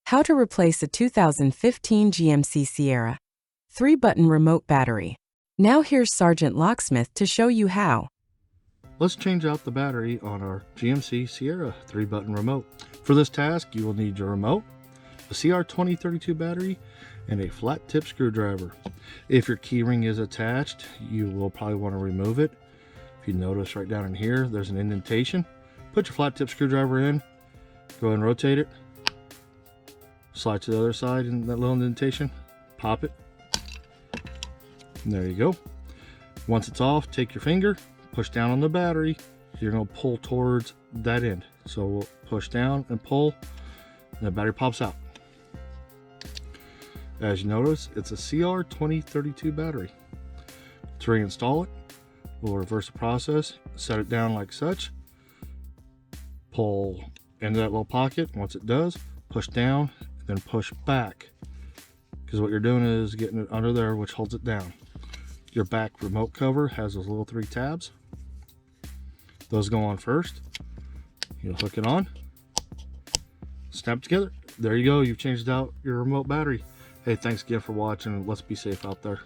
How to replace a 2015 GMC Sierra 3-button remote battery. Now here's Sergeant Locksmith to show you how. Let's change out the battery on our GMC Sierra 3-button remote. For this task, you will need your remote, a CR2032 battery, and a flat tip screwdriver. If your keyring is attached, you will probably want to remove it. If you notice right down in here, there's an indentation. Put your flat tip screwdriver in, go ahead and rotate it. Slide to the other side in that little indentation, pop it. And there you go. Once it's off, take your finger, push down on the battery. You're going to pull towards that end. So we'll push down and pull, and the battery pops out. As you notice, it's a CR2032 battery. To reinstall it, we'll reverse the process, set it down like such, pull into that little pocket. Once it does, push down, then push back, because what you're doing is getting it under there, which holds it down. Your back remote cover has those little 3 tabs. Those go on first. You'll hook it on, snap it together. There you go, you've changed out your remote battery. Hey, thanks again for watching. Let's be safe out there.